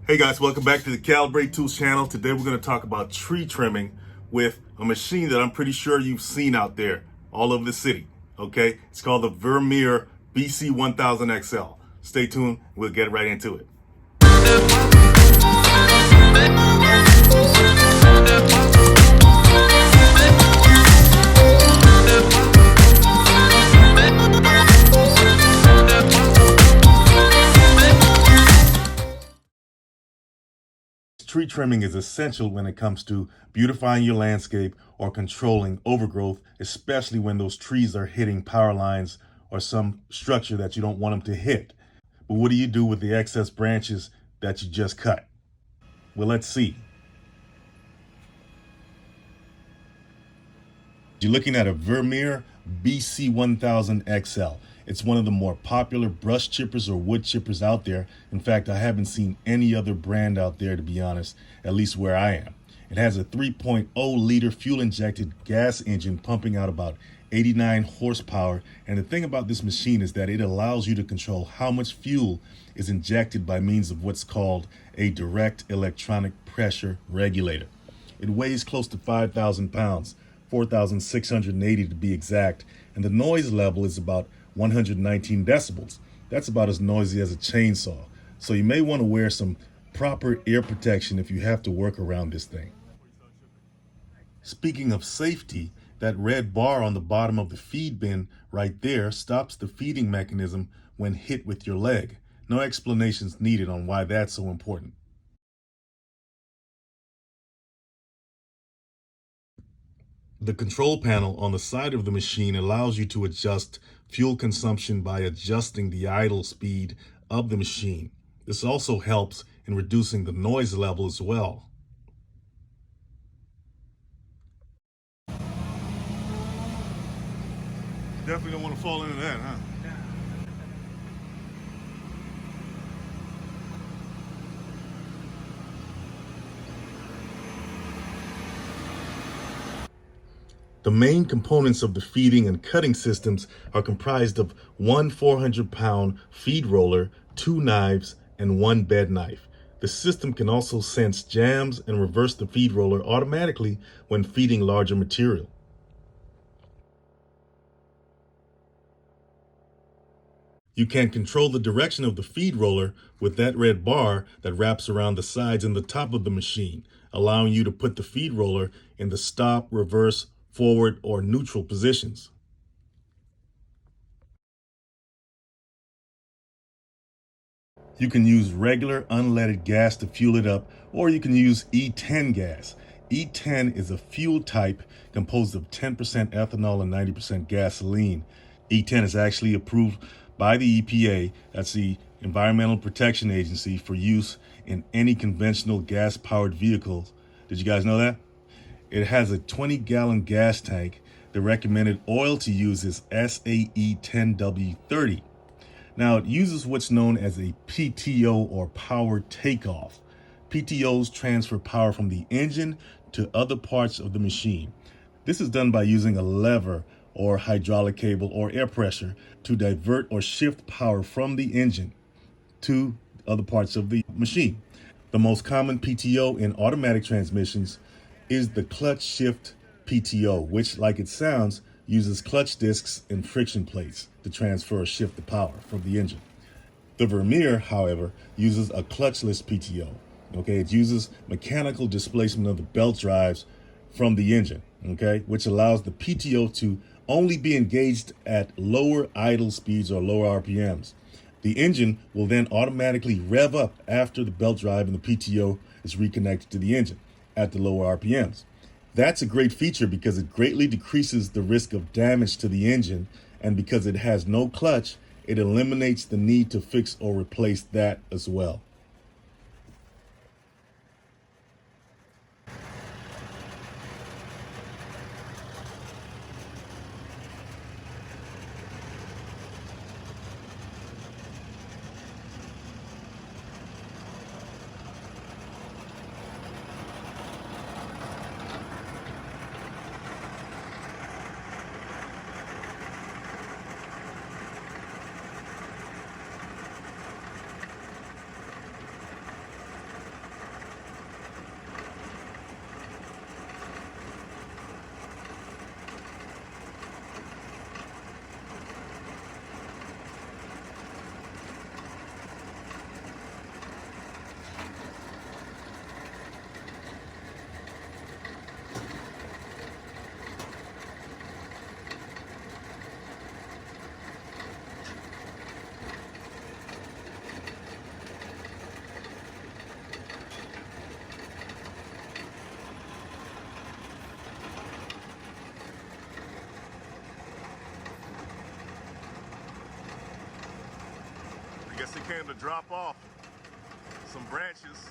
Hey guys, welcome back to the Calibrate Tools channel. Today we're going to talk about tree trimming with a machine that I'm pretty sure you've seen out there all over the city. Okay, it's called the Vermeer BC 1000 XL. Stay tuned, we'll get right into it. Tree trimming is essential when it comes to beautifying your landscape or controlling overgrowth, especially when those trees are hitting power lines or some structure that you don't want them to hit. But what do you do with the excess branches that you just cut? Well, let's see. You're looking at a Vermeer BC 1000 XL. It's one of the more popular brush chippers or wood chippers out there. In fact, I haven't seen any other brand out there, to be honest, at least where I am. It has a 3.0 liter fuel injected gas engine pumping out about 89 horsepower. And the thing about this machine is that it allows you to control how much fuel is injected by means of what's called a direct electronic pressure regulator. It weighs close to 5,000 pounds. 4,680 to be exact, and the noise level is about 119 decibels. That's about as noisy as a chainsaw. So you may want to wear some proper ear protection if you have to work around this thing. Speaking of safety, that red bar on the bottom of the feed bin right there stops the feeding mechanism when hit with your leg. No explanations needed on why that's so important. The control panel on the side of the machine allows you to adjust fuel consumption by adjusting the idle speed of the machine. This also helps in reducing the noise level as well. Definitely don't want to fall into that, huh? The main components of the feeding and cutting systems are comprised of one 400-pound feed roller, 2 knives, and 1 bed knife. The system can also sense jams and reverse the feed roller automatically when feeding larger material. You can control the direction of the feed roller with that red bar that wraps around the sides and the top of the machine, allowing you to put the feed roller in the stop, reverse, forward, or neutral positions. You can use regular unleaded gas to fuel it up, or you can use E10 gas. E10 is a fuel type composed of 10% ethanol and 90% gasoline. E10 is actually approved by the EPA, that's the Environmental Protection Agency, for use in any conventional gas-powered vehicles. Did you guys know that? It has a 20-gallon gas tank. The recommended oil to use is SAE 10W30. Now, it uses what's known as a PTO, or power takeoff. PTOs transfer power from the engine to other parts of the machine. This is done by using a lever or hydraulic cable or air pressure to divert or shift power from the engine to other parts of the machine. The most common PTO in automatic transmissions is the clutch shift PTO, which, like it sounds, uses clutch discs and friction plates to transfer or shift the power from the engine. The Vermeer, however, uses a clutchless PTO. Okay, it uses mechanical displacement of the belt drives from the engine, okay, which allows the PTO to only be engaged at lower idle speeds or lower RPMs. The engine will then automatically rev up after the belt drive and the PTO is reconnected to the engine at the lower RPMs. That's a great feature because it greatly decreases the risk of damage to the engine, and because it has no clutch, it eliminates the need to fix or replace that as well. came to drop off some branches.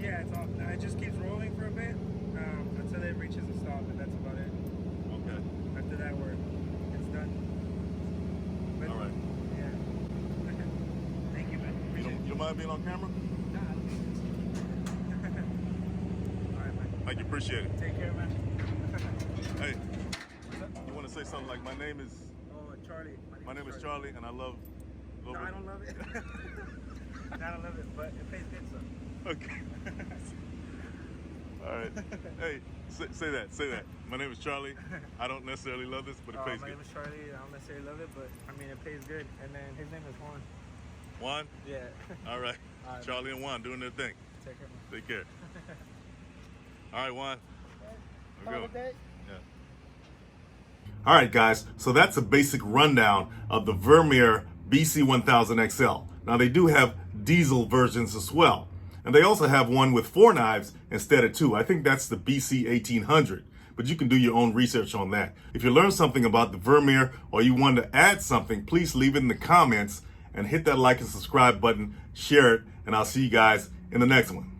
Yeah, it's off now. It just keeps rolling for a bit until it reaches a stop, and that's about it. Okay. After that, it's done. But, all right. Yeah. Thank you, man. You don't mind being on camera? Nah, I don't think so. All right, man. Thank you. Appreciate it. Take care, man. Hey, you want to say something like, my name is... Oh, Charlie. My name is Charlie, and I love... No, I don't love it. I don't love it, but it pays good, so. Okay. All right. Hey, say that. My name is Charlie. I don't necessarily love this, but it pays My good. name is Charlie. I don't necessarily love it, but I mean, it pays good. And then his name is Juan. Juan? Yeah. All right. Charlie and Juan doing their thing. Take care, man. Take care. All right, Juan. Have a good day. Yeah. All right, guys. So that's a basic rundown of the Vermeer BC 1000 XL. Now, they do have diesel versions as well. And they also have one with 4 knives instead of 2. I think that's the BC 1800. But you can do your own research on that. If you learned something about the Vermeer or you want to add something, please leave it in the comments and hit that like and subscribe button, share it, and I'll see you guys in the next one.